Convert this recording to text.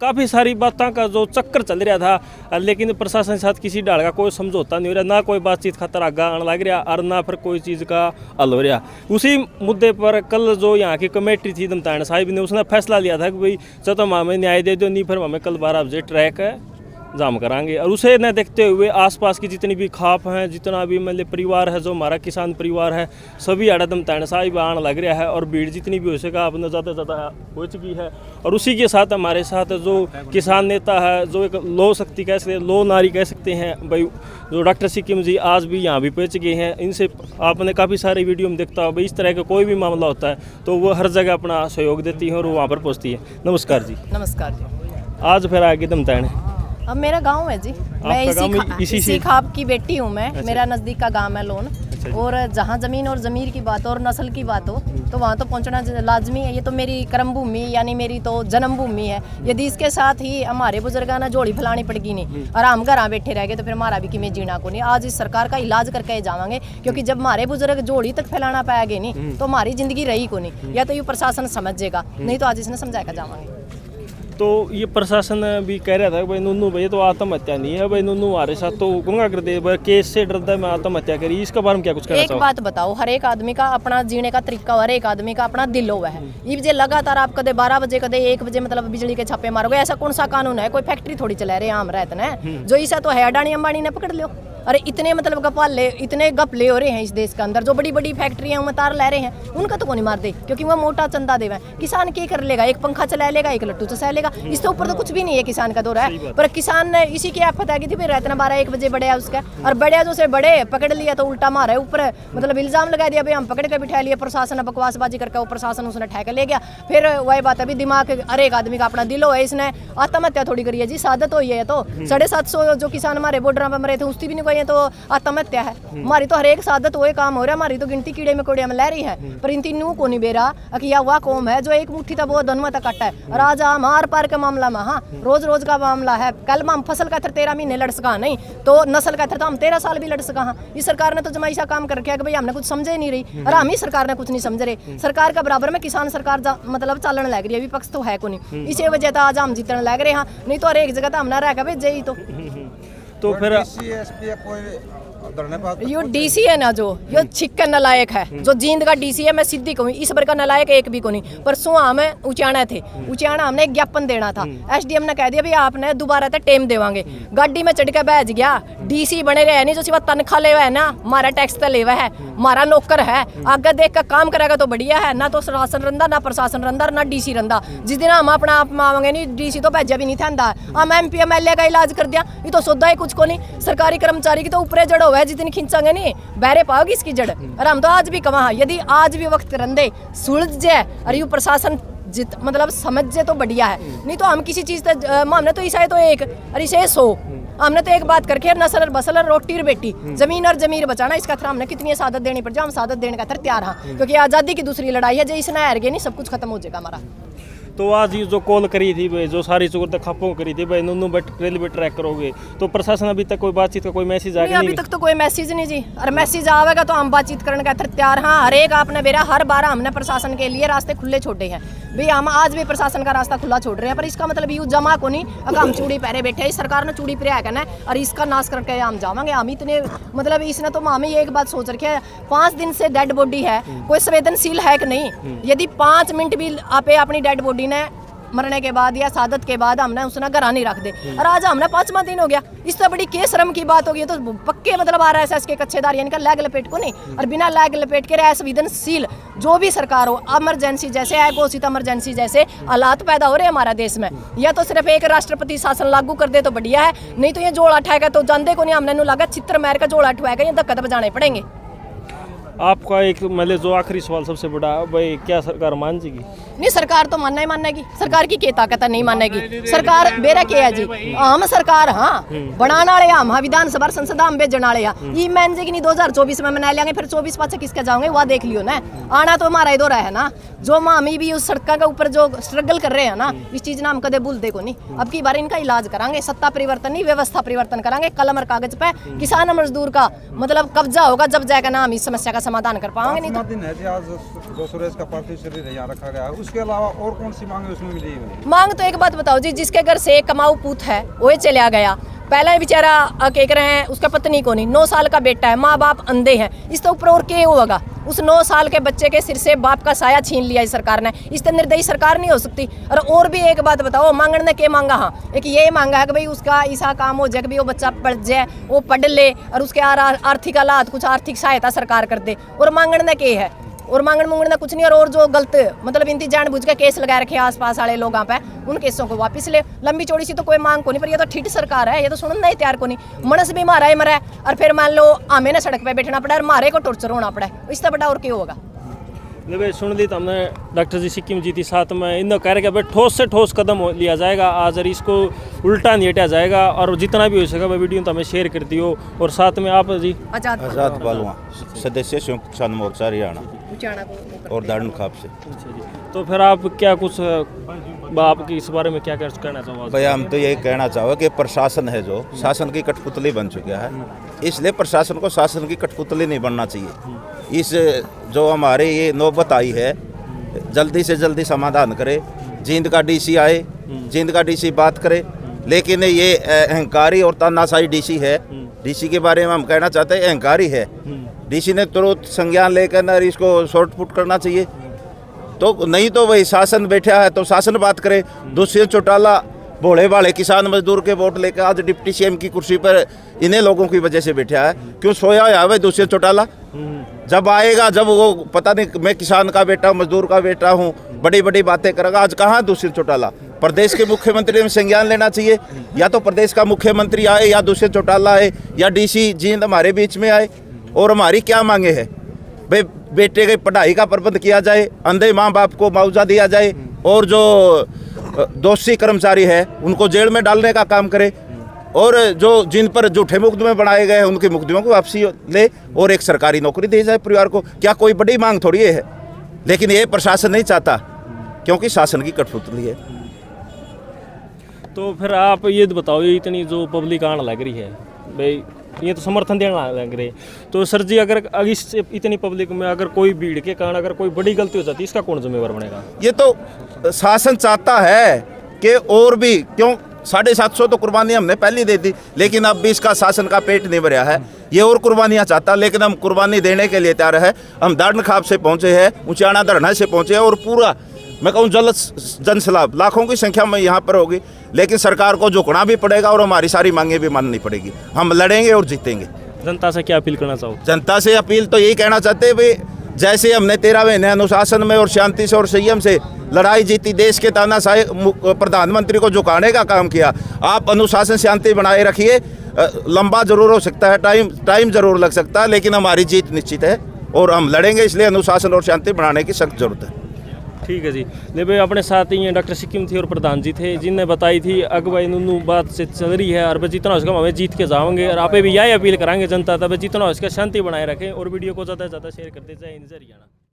काफ़ी सारी बातों का जो चक्कर चल रहा था, लेकिन प्रशासन के साथ किसी ढाल का कोई समझौता नहीं हो रहा, ना कोई बातचीत खातर आगे आने लग रहा और ना फिर कोई चीज़ का हल हो रहा। उसी मुद्दे पर कल जो यहाँ की कमेटी थी दमतान साहिब ने, उसने फैसला लिया था कि भाई चलो हमें न्याय दे दो, नहीं फिर हमें कल 12 बजे ट्रैक जाम कराएंगे। और उसे न देखते हुए आसपास की जितनी भी खाप हैं, जितना भी मतलब परिवार है, जो हमारा किसान परिवार है, सभी आड़म तैन साहिब आने लग रहा है और भीड़ जितनी भी हो सका अपने ज़्यादा से ज़्यादा हो चुकी है। और उसी के साथ हमारे साथ जो किसान नेता है, जो एक लो शक्ति कह सकते हैं, लो नारी कह सकते हैं भाई, जो डॉक्टर सिक्किम जी आज भी यहाँ भी पहुँच गए हैं। इनसे आपने काफ़ी सारे वीडियो में देखता हो भाई, इस तरह का कोई भी मामला होता है तो वो हर जगह अपना सहयोग देती है और वहाँ पर पहुँचती है। नमस्कार जी। नमस्कार जी। आज फिर आगे दमतान अब मेरा गांव है जी, मैं इसी खाप की बेटी हूँ मैं। अच्छा। मेरा नज़दीक का गांव है लोन। अच्छा। और जहाँ ज़मीन और ज़मीर की बात हो और नस्ल की बात हो तो वहाँ तो पहुँचना लाजमी है। ये तो मेरी कर्म भूमि यानी मेरी तो जन्म भूमि है। यदि इसके साथ ही हमारे बुजुर्गां ने जोड़ी फैलानी पड़गी नहीं और हम घर बैठे रह गए तो फिर हमारा भी किमें जीना को नहीं। आज इस सरकार का इलाज करके जावांगे, क्योंकि जब हमारे बुजुर्ग जोड़ी तक फैलाना पाएंगे नहीं तो हमारी ज़िंदगी रही को नहीं। या तो ये प्रशासन समझेगा, नहीं तो आज इसने समझाकर जावांगे। तो ये प्रशासन भी कह रहा था भाई नन्नू भाई तो आत्महत्या नहीं है, भाई नन्नू हमारे साथ तो गुंगा कर दे, केस से डरता है मैं आत्महत्या करी। इसके बारे में क्या कुछ कहना एक बात बताओ, हर एक आदमी का अपना जीने का तरीका, हर एक आदमी का अपना दिल हुआ है। ये जे लगातार आप कदे 12 बजे कदे 1 बजे मतलब बिजली के छापे मारोगे, ऐसा कौन सा कानून है? कोई फैक्ट्री थोड़ी चला रहे आम रहते हैं जो इसे तो है अडानी अंबानी ने पकड़ लियो। अरे इतने मतलब गपाले, इतने गपले हो रहे हैं इस देश के अंदर, जो बड़ी बड़ी फैक्ट्रियां उनमें तार ले रहे हैं, उनका तो कौन मार दे, क्योंकि वो मोटा चंदा देवे। किसान क्या कर लेगा? एक पंखा चला लेगा, एक लट्टू चसा लेगा, इससे ऊपर तो कुछ भी नहीं है किसान का दौरा है। पर किसान ने इसी की आफत है कि थी रात 12-1 बजे बढ़िया उसका, और बढ़िया जो से बड़े पकड़ लिया तो उल्टा मारा है ऊपर, मतलब इल्जाम लगा दिया भाई हम पकड़ के बिठा लिया, प्रशासन बकवासबाजी करके वो प्रशासन उसने ठेका ले गया। फिर वही बात अभी दिमाग हर एक आदमी का अपना दिल हो है, इसने आत्महत्या थोड़ी करी है जी, सादत हुई है। तो 750 जो किसान हमारे बॉर्डर पर मरे थे उसकी भी नहीं कोई है तो आत्महत्या है। हमारी तो हर एक सादत हुए काम हो रहा है, हमारी तो गिनती कीड़े में कोड़िया में ले रही है। पर इन तीनों को नहीं बेरा अकिया हुआ कौम है जो एक मुट्ठी था वो धनुआ तक काटा है। और आज हम आर पार का मामला में, हाँ रोज रोज का मामला है। कल हम फसल का 13 महीने लड़ सका नहीं तो नस्ल का तो हम 13 साल भी लड़ सका। हाँ इस सरकार ने तो जमाइशा काम कर रखा है कि भाई हमने कुछ समझे नहीं रही, और हम ही सरकार ने कुछ नहीं समझ रहे। सरकार का बराबर में किसान सरकार मतलब चलन लग रही है, विपक्ष तो है को नहीं। इसी वजह से आज हम जीतने लग रहे। हाँ नहीं तो हर एक जगह तो हमने रह भेजे ही तो फिर यो डीसी है ना, जो यो छिक्का नलायक है, जो जींद का डीसी है, मैं सीधी कहूँ इस बार का नलायक एक भी को नहीं। परसों हमें उचाना थे, उचाना हमने एक ज्ञापन देना था, एसडीएम ने कह दिया भाई आपने दोबारा तक टेम देवांगे। गाड़ी में चढ़ के बैठ गया, डीसी बने रहे नहीं जो सिवा तनख्वाह लेवा है ना, हमारा टैक्स तो लेवा है, हमारा नौकर है, आगे देख कर काम करेगा तो बढ़िया है। ना तो शासन रंदा, ना प्रशासन रंदा, ना डीसी रंदा। जिस दिन हम अपना आप मांगे नहीं डीसी तो भेजा भी नहीं था, हम MP MLA का इलाज कर दिया। ये तो सौदा ही कुछ को नहीं। सरकारी कर्मचारी की तो ऊपरे जड़ हो है, जितनी खींचांगे नहीं बहरे पाओगी इसकी जड़। और हम तो आज भी कहा यदि आज भी वक्त रंदे सुलझ जाए और यू प्रशासन मतलब समझ जाए तो बढ़िया है। नहीं तो हम किसी चीज हमने तो इसे तो एक और इसे 100 हमने तो एक बात करके नस्ल और बसल और रोटी और बेटी, जमीन और जमीर बचाना, इसका खतरा हमने कितनी सादत देनी पड़ जाए, हम सादत देने का तैयार। हाँ क्योंकि आज़ादी की दूसरी लड़ाई है, जो इसने हार गए नहीं सब कुछ खत्म हो जाएगा हमारा। तो आज ये जो कॉल करी थी भाई, जो सारी चोर तक खपों करी थी भाई नन्नू बट रेलवे ट्रैक करोगे, तो प्रशासन अभी तक कोई बातचीत का कोई मैसेज आ गया? अभी तक तो कोई मैसेज नहीं जी, और मैसेज आवेगा तो हम बातचीत करने का तैयार। हाँ हर एक आपने बेरा हर बार हमने प्रशासन के लिए रास्ते खुले छोड़े हैं भाई, हम आज भी प्रशासन का रास्ता खुला छोड़ रहे हैं। पर इसका मतलब यू जमा को नहीं अगर हम चूड़ी पहरे बैठे हैं, इस सरकार ने चूड़ी पहरा करना है और इसका नाश करके हम जावांगे। हम इतने मतलब इसने तो हमें एक बात सोच रखी है, 5 दिन से डेड बॉडी है, कोई संवेदनशील है कि नहीं? यदि 5 मिनट भी आप अपनी डेड बॉडी ने मरने के बाद या सादत के बाद हमने उसने घर नहीं रख दे, और आज हमने 5वां दिन हो गया। इससे बड़ी के शर्म की बात होगी। तो पक्के मतलब RSS के कच्चेदार यानी का लैग लपेट को नहीं, और बिना लैग लपेट के असंवेदनशील जो भी सरकार हो, इमरजेंसी जैसे है, घोषित इमरजेंसी जैसे हालात पैदा हो रहे हैं हमारा देश में, या तो सिर्फ एक राष्ट्रपति शासन लागू कर दे तो बढ़िया है, नहीं तो ये जोड़ा उठाएगा तो जानते को नहीं। हमने लगा चित्र मार का जोड़ा उठाएगा, ये धक्का बजाने पड़ेंगे। आपका एक मतलब जो आखिरी सवाल सबसे बड़ा भाई, क्या सरकार मान जाएगी? नहीं सरकार तो मानना ही मानेगी, सरकार की क्या ताकत है नहीं मानेगी। सरकार बेरा क्या है जी, हम सरकार हाँ बनाने वाले हम, हाँ विधानसभा संसद हम भेजने वाले ये मान जाएगी नहीं। 2024 में मना लेंगे, फिर 24 पाछे किसके जाओगे वह देख लियो ना। आना तो हमारा ही दौरा है ना, जो हम भी उस सड़क के ऊपर जो स्ट्रगल कर रहे हैं ना, इस चीज ना हम कदे भूल देखो नहीं। अब की बार इनका इलाज करांगे, सत्ता परिवर्तन नहीं व्यवस्था परिवर्तन करांगे। कलम और कागज पे किसान मजदूर का मतलब कब्जा होगा, जब जाएगा ना हम इस समस्या का समाधान कर पाएंगे। नहीं तो दिन है जी आज जो सुरेश का पार्थिव शरीर यहाँ रखा गया है, उसके अलावा और कौन सी मांगे उसमें मिली है? मांग तो एक बात बताओ जी, जिसके घर से कमाऊ पूत है वो चला गया, पहले बेचारा कह रहे हैं उसका पत्नी को नहीं, 9 साल का बेटा है, माँ बाप अंधे हैं, इस तो ऊपर और क्या होगा? उस 9 साल के बच्चे के सिर से बाप का साया छीन लिया इस सरकार ने। इस तरह निर्दयी सरकार नहीं हो सकती। और भी एक बात बताओ, मांगने ने क्या मांगा? हाँ, एक ये मांगा है कि भाई उसका ऐसा काम हो जाए कि भाई वो बच्चा पढ़ जाए, वो पढ़ ले और उसके आर्थिक हालात कुछ आर्थिक सहायता सरकार कर दे। और मांगने ने क्या है? और मांगने कुछ नहीं। और जो गलत मतलब इनती जानबूझ के केस लगा रखे आसपास वाले लोगों पे, उन केसों को वापस ले। लंबी चौड़ी सी तो कोई मांग को नहीं, पर ये तो ठीक सरकार है, ये तो सुनना ही तैयार को नहीं। मनस भी मारा है मरा है, और फिर मान लो हमें ना सड़क पे बैठना पड़ा और मारे को टॉर्चर होना पड़ा, इससे बड़ा और क्या होगा? भाई सुन ली तो हमने डॉक्टर जी सिक्किम जी थी साथ में इन कह रहे कि भाई ठोस से ठोस कदम लिया जाएगा आज, और इसको उल्टा नहीं हटाया जाएगा, और जितना भी हो सकेगा भाई वीडियो तो हमें शेयर कर दियो। और साथ में आप जी आजाद बालुआ सदस्य संयुक्त किसान मोर्चा हरियाणा और दारुण खाप से। अच्छा जी, तो फिर आप क्या कुछ आप इस बारे में क्या कहना चाहोगे? भाई हम तो यही कहना चाहोगे कि प्रशासन है जो शासन की कठपुतली बन चुका है, इसलिए प्रशासन को शासन की कठपुतली नहीं बनना चाहिए। इस जो हमारे ये नौबत आई है जल्दी से जल्दी समाधान करे। जींद का डीसी आए, जींद का डीसी बात करे, लेकिन ये अहंकारी और तानाशाही डीसी है। डीसी के बारे में हम कहना चाहते हैं अहंकारी है। डीसी ने तुरंत संज्ञान लेकर ना इसको शॉर्ट पुट करना चाहिए, तो नहीं तो वही शासन बैठा है तो शासन बात करे। दुष्यंत चौटाला भोले भाले किसान मजदूर के वोट लेकर आज डिप्टी सीएम की कुर्सी पर इन्हीं लोगों की वजह से बैठा है। क्यों सोया है भाई दुष्यंत चौटाला? जब आएगा, जब वो पता नहीं मैं किसान का बेटा मजदूर का बेटा हूँ, बड़ी बड़ी बातें करेगा। आज कहाँ दुष्यंत चौटाला? प्रदेश के मुख्यमंत्री में संज्ञान लेना चाहिए, या तो प्रदेश का मुख्यमंत्री आए, या दुष्यंत चौटाला आए, या डीसी जींद हमारे बीच में आए। और हमारी क्या मांगे है भाई? बेटे की पढ़ाई का प्रबंध किया जाए, अंधे माँ बाप को मुआवजा दिया जाए, और जो दोषी कर्मचारी है उनको जेल में डालने का काम करे, और जो जिन पर झूठे मुकदमे बनाए गए हैं उनके मुकदमों को वापसी ले, और एक सरकारी नौकरी दी जाए परिवार को। क्या कोई बड़ी मांग थोड़ी है? लेकिन ये प्रशासन नहीं चाहता, क्योंकि शासन की कठपुतली है। तो फिर आप ये बताओ, ये इतनी जो पब्लिक आने लग रही है भाई, ये तो समर्थन देना लग रहे, तो सर जी अगर इस इतनी पब्लिक में अगर कोई भीड़ के कारण अगर कोई बड़ी गलती हो जाती है, इसका कौन जिम्मेवार बनेगा? ये तो शासन चाहता है कि और भी, क्यों 750 तो कुर्बानी हमने पहले दे दी, लेकिन अब भी इसका शासन का पेट नहीं भरा है। ये और कुर्बानियाँ चाहता, लेकिन हम कुर्बानी देने के लिए तैयार है। हम दारुण खाप से पहुँचे हैं, ऊंचाना धरना से पहुँचे हैं, और पूरा मैं कहूँ जन सैलाब लाखों की संख्या में यहाँ पर होगी, लेकिन सरकार को झुकना भी पड़ेगा और हमारी सारी मांगें भी माननी पड़ेगी। हम लड़ेंगे और जीतेंगे। जनता से क्या अपील करना चाहो? जनता से अपील तो यही कहना चाहते हैं भाई, जैसे हमने 13 महीने अनुशासन में और शांति से और संयम से लड़ाई जीती, देश के तानाशाही प्रधानमंत्री को झुकाने का काम किया, आप अनुशासन शांति बनाए रखिए। लंबा जरूर हो सकता है, टाइम जरूर लग सकता है, लेकिन हमारी जीत निश्चित है और हम लड़ेंगे। इसलिए अनुशासन और शांति बनाने की सख्त जरूरत है। ठीक है जी। ले भाई अपने साथ ही डॉक्टर सिक्किम थी और प्रधान जी थे, जिनने बताई थी अगवाई नुनू बात से चल रही है, और जितना हो सके हमें जीत के जाओगे, और आप भी यही अपील कराएंगे जनता तब जितना हो सके शांति बनाए रखें, और वीडियो को ज़्यादा से ज़्यादा शेयर करते जाए। हरियाणा।